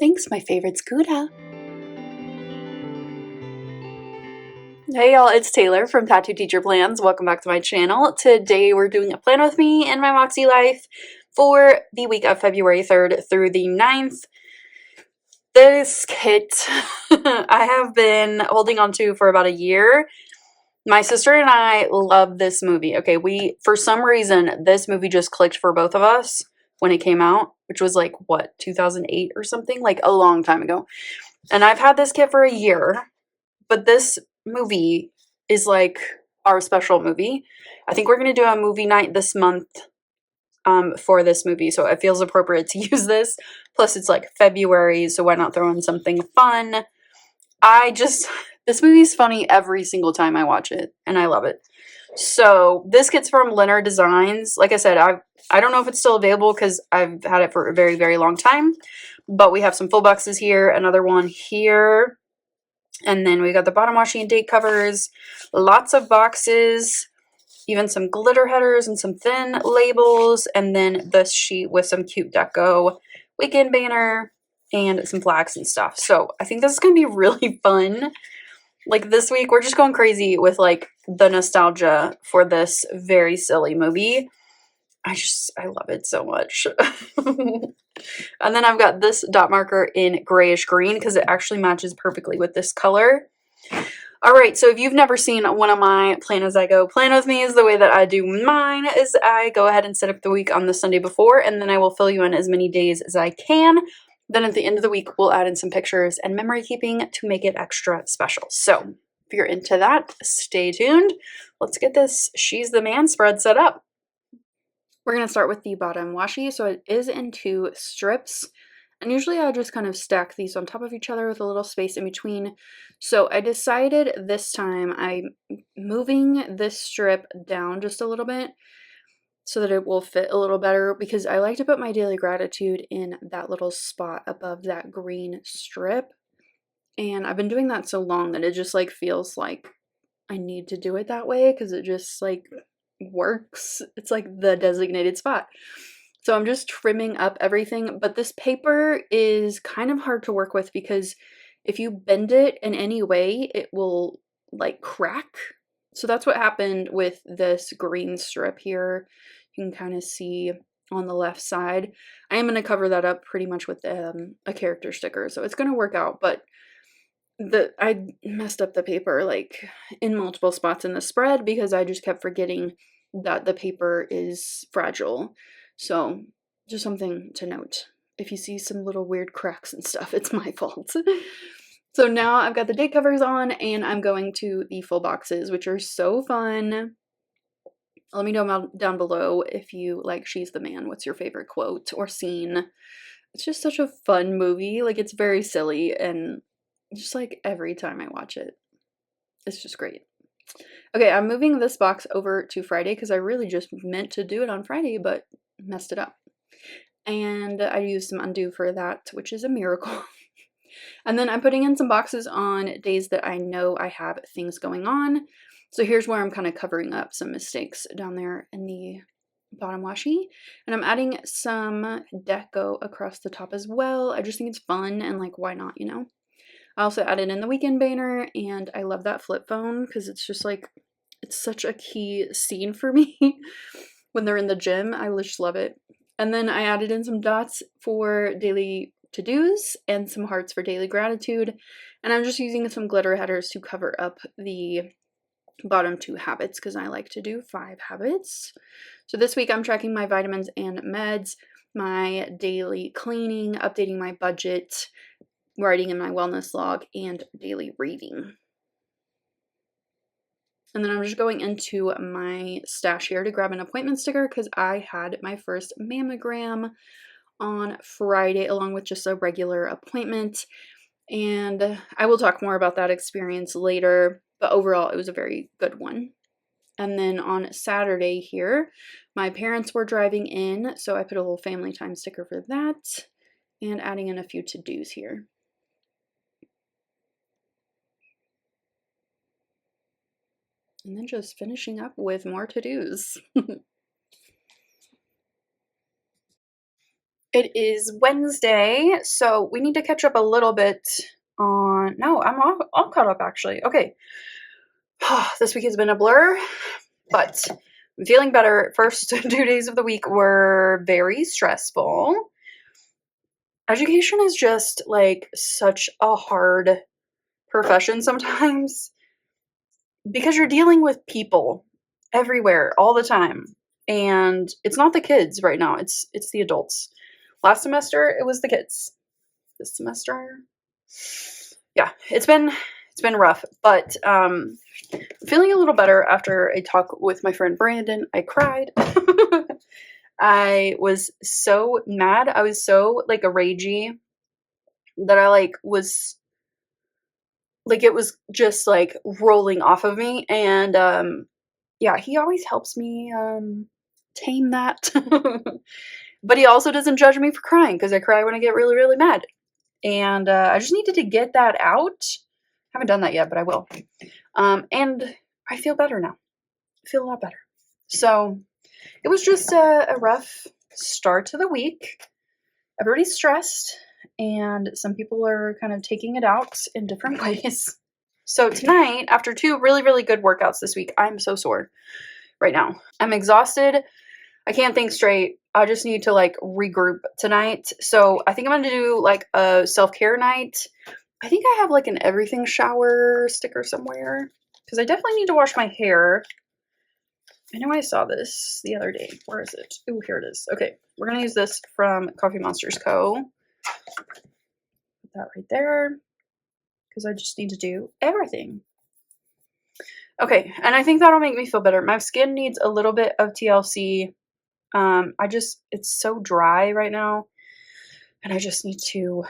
Thanks, my favorite Scooter. Hey y'all, it's Taylor from Tattooed Teacher Plans. Welcome back to my channel. Today we're doing a plan with me and my Moxie life for the week of February 3rd through the 9th. This kit I have been holding on to for about a year. My sister and I love this movie. Okay, for some reason, this movie just clicked for both of us when it came out, which was like, what, 2008 or something? Like a long time ago. And I've had this kit for a year. But this movie is like our special movie. I think we're going to do a movie night this month for this movie. So it feels appropriate to use this. Plus it's like February, so why not throw in something fun? This movie's funny every single time I watch it. And I love it. So this kit's from Leonard Designs. Like I said, I don't know if it's still available because I've had it for a very, very long time. But we have some full boxes here. Another one here. And then we got the bottom washi and date covers, lots of boxes, even some glitter headers and some thin labels, and then this sheet with some cute deco, weekend banner, and some flags and stuff. So I think this is going to be really fun. Like this week, we're just going crazy with like the nostalgia for this very silly movie. I love it so much. And then I've got this dot marker in grayish green because it actually matches perfectly with this color. Alright, so if you've never seen one of my Plan As I Go Plan With Me, is the way that I do mine is I go ahead and set up the week on the Sunday before, and then I will fill you in as many days as I can. Then at the end of the week, we'll add in some pictures and memory keeping to make it extra special. So if you're into that, stay tuned. Let's get this She's the Man spread set up. We're going to start with the bottom washi, so it is in 2 strips, and usually I just kind of stack these on top of each other with a little space in between. So I decided this time I'm moving this strip down just a little bit so that it will fit a little better, because I like to put my daily gratitude in that little spot above that green strip, and I've been doing that so long that it just like feels like I need to do it that way because it just like works. It's like the designated spot. So I'm just trimming up everything, but this paper is kind of hard to work with because if you bend it in any way, it will like crack. So that's what happened with this green strip here. You can kind of see on the left side. I am going to cover that up pretty much with a character sticker, so it's going to work out, but I messed up the paper like in multiple spots in the spread because I just kept forgetting that the paper is fragile. So just something to note. If you see some little weird cracks and stuff, it's my fault. So now I've got the date covers on and I'm going to the full boxes, which are so fun. Let me know down below if you like She's the Man. What's your favorite quote or scene? It's just such a fun movie. Like, it's very silly, and just like every time I watch it, it's just great. Okay, I'm moving this box over to Friday because I really just meant to do it on Friday, but messed it up. And I used some undo for that, which is a miracle. And then I'm putting in some boxes on days that I know I have things going on. So here's where I'm kind of covering up some mistakes down there in the bottom washi. And I'm adding some deco across the top as well. I just think it's fun and like, why not, you know? I also added in the weekend banner, and I love that flip phone because it's just like, it's such a key scene for me when they're in the gym. I just love it. And then I added in some dots for daily to-dos and some hearts for daily gratitude. And I'm just using some glitter headers to cover up the bottom 2 habits because I like to do 5 habits. So this week I'm tracking my vitamins and meds, my daily cleaning, updating my budget, writing in my wellness log, and daily reading. And then I'm just going into my stash here to grab an appointment sticker because I had my first mammogram on Friday along with just a regular appointment. And I will talk more about that experience later, but overall it was a very good one. And then on Saturday here, my parents were driving in, so I put a little family time sticker for that and adding in a few to-dos here. And then just finishing up with more to-dos. It is Wednesday, so we need to catch up a little bit on... No, I'm all caught up, actually. Okay. This week has been a blur, but I'm feeling better. First 2 days of the week were very stressful. Education is just, like, such a hard profession sometimes because you're dealing with people everywhere all the time, and it's not the kids right now, it's the adults. Last semester it was the kids. This semester, yeah, it's been rough, but feeling a little better after a talk with my friend Brandon. I cried. I was so mad. I was so, like, a ragey that I, like, was like, it was just, like, rolling off of me, and yeah, he always helps me tame that. But he also doesn't judge me for crying, because I cry when I get really, really mad. And I just needed to get that out. Haven't done that yet, but I will. And I feel better now. I feel a lot better. So it was just a rough start to the week. Everybody's stressed, and some people are kind of taking it out in different ways. So tonight, after 2 really, really good workouts this week, I'm so sore right now. I'm exhausted. I can't think straight. I just need to, like, regroup tonight. So I think I'm going to do, like, a self-care night. I think I have, like, an everything shower sticker somewhere, because I definitely need to wash my hair. I know I saw this the other day. Where is it? Oh, here it is. Okay, we're going to use this from Coffee Monsters Co. Put that right there, because I just need to do everything. Okay, and I think that'll make me feel better. My skin needs a little bit of TLC. It's so dry right now, and I just need to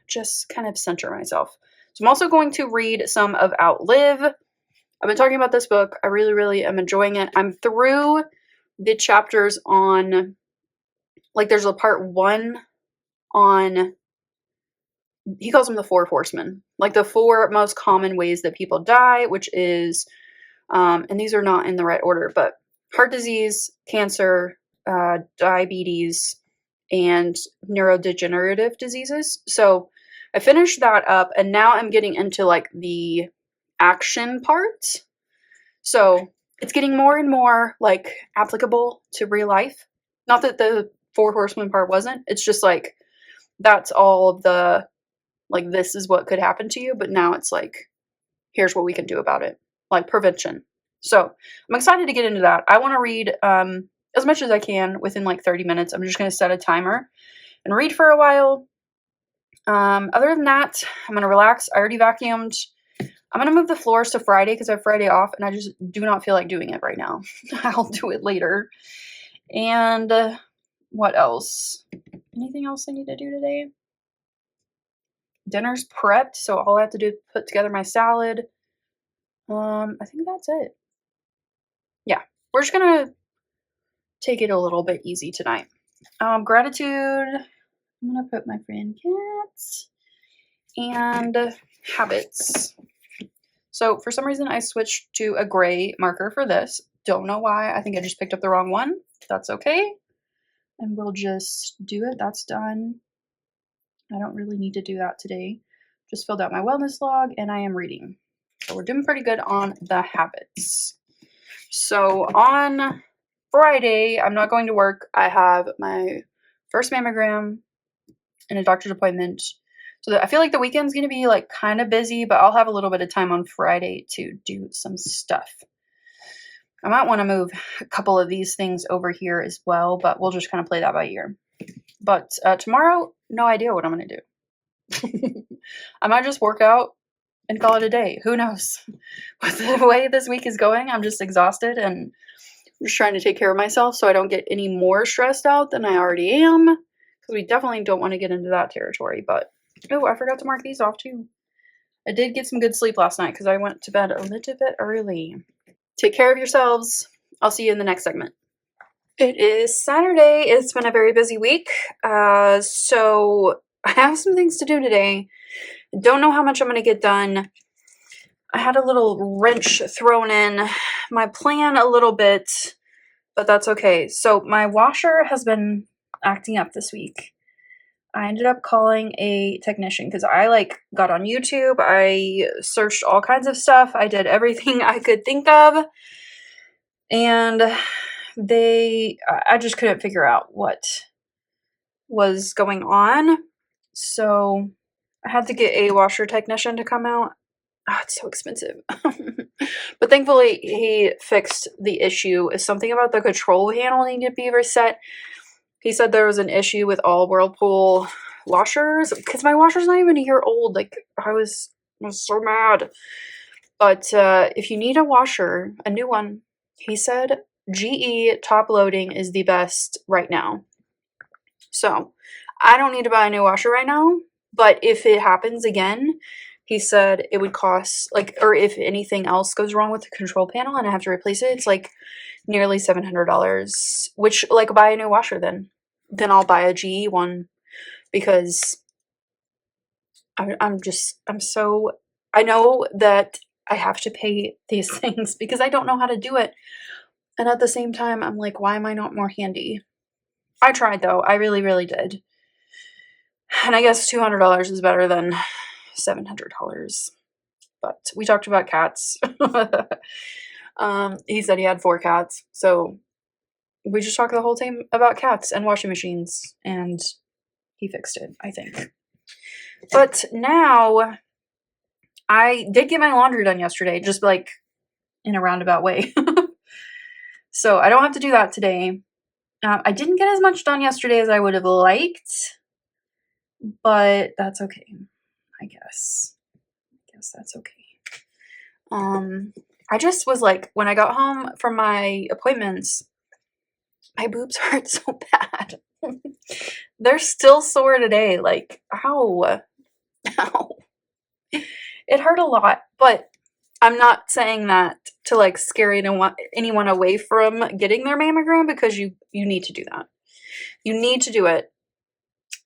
just kind of center myself. So I'm also going to read some of Outlive. I've been talking about this book. I really, really am enjoying it. I'm through the chapters on, like, there's a part 1 on, he calls them the 4 horsemen, like the 4 most common ways that people die, which is, and these are not in the right order, but heart disease, cancer, diabetes, and neurodegenerative diseases. So I finished that up, and now I'm getting into, like, the action part. So it's getting more and more, like, applicable to real life. Not that the 4 horsemen part wasn't. It's just, like, that's all of the, like, this is what could happen to you, but now it's like, here's what we can do about it, like prevention. So I'm excited to get into that. I want to read as much as I can within, like, 30 minutes. I'm just going to set a timer and read for a while. Other than that, I'm going to relax. I already vacuumed. I'm going to move the floors to Friday because I have Friday off, and I just do not feel like doing it right now. I'll do it later. And what else? Anything else I need to do today? Dinner's prepped, so all I have to do is put together my salad. I think that's it. Yeah, we're just going to take it a little bit easy tonight. Gratitude. I'm going to put my friend Cats. And habits. So for some reason I switched to a gray marker for this. Don't know why. I think I just picked up the wrong one. That's okay. And we'll just do it. That's done. I don't really need to do that today. Just filled out my wellness log, and I am reading. So we're doing pretty good on the habits. So on Friday, I'm not going to work. I have my first mammogram and a doctor's appointment. So I feel like the weekend's going to be, like, kind of busy, but I'll have a little bit of time on Friday to do some stuff. I might want to move a couple of these things over here as well, but we'll just kind of play that by ear. But tomorrow, no idea what I'm going to do. I might just work out and call it a day. Who knows? With the way this week is going, I'm just exhausted, and I'm just trying to take care of myself so I don't get any more stressed out than I already am, because we definitely don't want to get into that territory. But oh, I forgot to mark these off too. I did get some good sleep last night because I went to bed a little bit early. Take care of yourselves. I'll see you in the next segment. It is Saturday. It's been a very busy week. So I have some things to do today. Don't know how much I'm going to get done. I had a little wrench thrown in my plan a little bit, but that's okay. So my washer has been acting up this week. I ended up calling a technician because I got on YouTube. I searched all kinds of stuff. I did everything I could think of. And I just couldn't figure out what was going on. So I had to get a washer technician to come out. Oh, it's so expensive. But thankfully he fixed the issue. It's something about the control panel needed to be reset. He said there was an issue with all Whirlpool washers because my washer's not even a year old. I was so mad. But if you need a washer, a new one, he said GE top loading is the best right now. So I don't need to buy a new washer right now, but if it happens again, he said it would cost or if anything else goes wrong with the control panel and I have to replace it, it's nearly $700, which buy a new washer then I'll buy a GE one because I'm so, I know that I have to pay these things because I don't know how to do it. And at the same time, I'm like, why am I not more handy? I tried though. I really, really did. And I guess $200 is better than $700. But we talked about cats. He said he had 4 cats. So we just talked the whole time about cats and washing machines. And he fixed it, I think. But now, I did get my laundry done yesterday, just in a roundabout way. So I don't have to do that today. I didn't get as much done yesterday as I would have liked, but that's okay, I guess. That's okay. I just was when I got home from my appointments, my boobs hurt so bad. They're still sore today. Ow. Ow. It hurt a lot, but I'm not saying that to scare anyone away from getting their mammogram because you need to do that. You need to do it.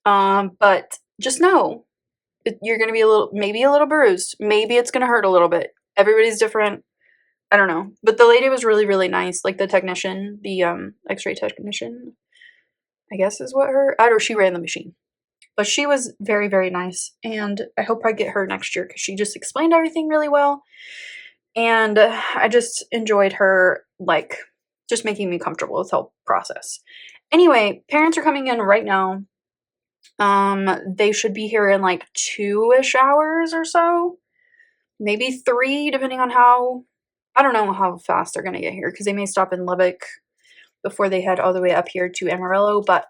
But just know you're going to be maybe a little bruised. Maybe it's going to hurt a little bit. Everybody's different. I don't know. But the lady was really, really nice. The technician, the x-ray technician, I guess is what I don't know, she ran the machine. But she was very, very nice. And I hope I get her next year because she just explained everything really well. And I just enjoyed her, just making me comfortable with the whole process. Anyway, parents are coming in right now. They should be here in 2-ish hours or so. Maybe 3, depending on I don't know how fast they're going to get here because they may stop in Lubbock before they head all the way up here to Amarillo. But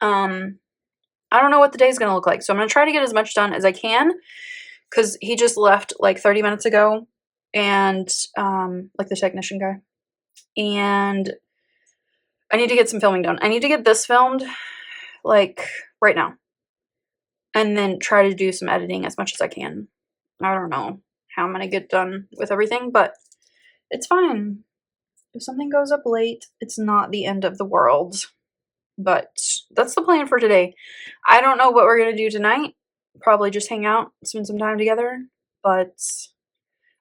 I don't know what the day's going to look like. So I'm going to try to get as much done as I can because he just left 30 minutes ago. And the technician guy. And I need to get some filming done. I need to get this filmed right now. And then try to do some editing as much as I can. I don't know how I'm going to get done with everything, but it's fine. If something goes up late, it's not the end of the world. But that's the plan for today. I don't know what we're going to do tonight. Probably just hang out, spend some time together. But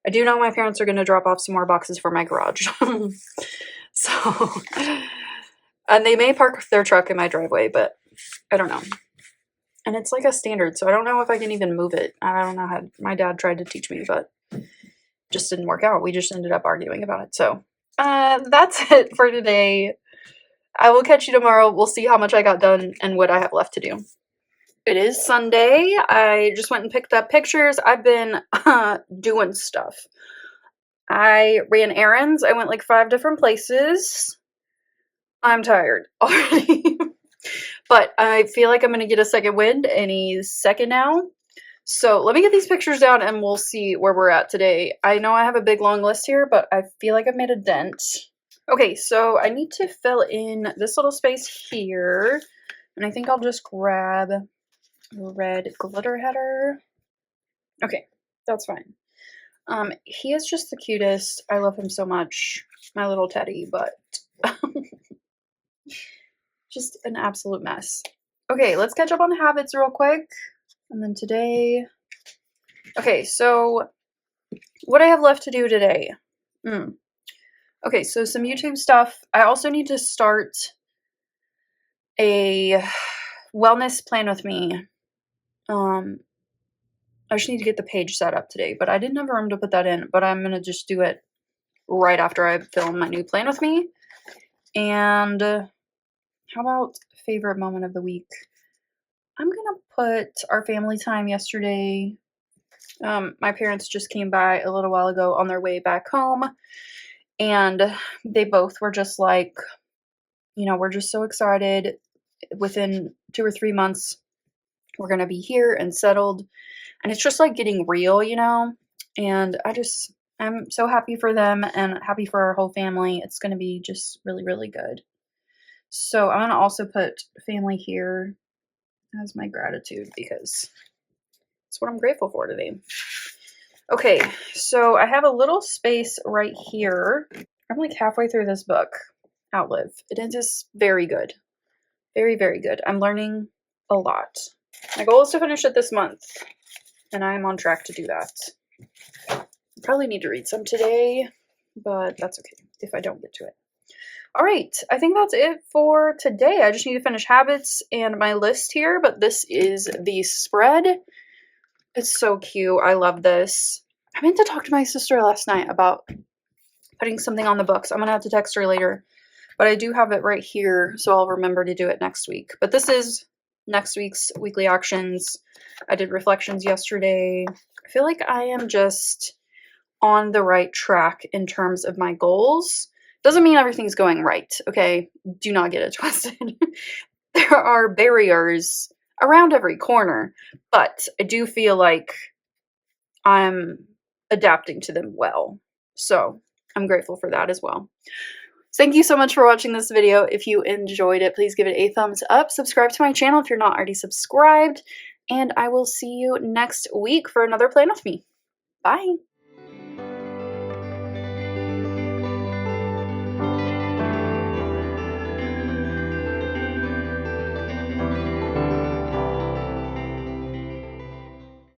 I do know my parents are going to drop off some more boxes for my garage. So, and they may park their truck in my driveway, but I don't know. And it's a standard, so I don't know if I can even move it. I don't know how. My dad tried to teach me, but just didn't work out. We just ended up arguing about it. So, that's it for today. I will catch you tomorrow. We'll see how much I got done and what I have left to do. It is Sunday. I just went and picked up pictures. I've been doing stuff. I ran errands. I went 5 different places. I'm tired already. But I feel like I'm going to get a second wind any second now. So let me get these pictures down and we'll see where we're at today. I know I have a big long list here, but I feel like I've made a dent. Okay, so I need to fill in this little space here. And I think I'll just grab red glitter header. Okay, that's fine. He is just the cutest. I love him so much. My little teddy, but just an absolute mess. Okay, let's catch up on habits real quick. And then today. Okay, so what I have left to do today. Okay, so some YouTube stuff. I also need to start a wellness plan with me. I just need to get the page set up today, but I didn't have room to put that in, but I'm going to just do it right after I film my new plan with me. And how about favorite moment of the week? I'm going to put our family time yesterday. My parents just came by a little while ago on their way back home, and they both were just like, you know, we're just so excited. Within 2 or 3 months, we're going to be here and settled. And it's just like getting real, you know? And I'm so happy for them and happy for our whole family. It's going to be just really, really good. So I'm going to also put family here as my gratitude because it's what I'm grateful for today. Okay, so I have a little space right here. I'm like halfway through this book, Outlive. It is just very good. Very, very good. I'm learning a lot. My goal is to finish it this month, and I'm on track to do that. I probably need to read some today, but that's okay if I don't get to it. All right, I think that's it for today. I just need to finish habits and my list here, but this is the spread. It's so cute. I love this. I meant to talk to my sister last night about putting something on the books. I'm going to have to text her later, but I do have it right here, so I'll remember to do it next week. But this is next week's weekly actions. I did reflections yesterday. I feel like I am just on the right track in terms of my goals. Doesn't mean everything's going right, okay? Do not get it twisted. There are barriers around every corner, but I do feel like I'm adapting to them well. So I'm grateful for that as well. Thank you so much for watching this video. If you enjoyed it, please give it a thumbs up. Subscribe to my channel if you're not already subscribed. And I will see you next week for another plan with me. Bye.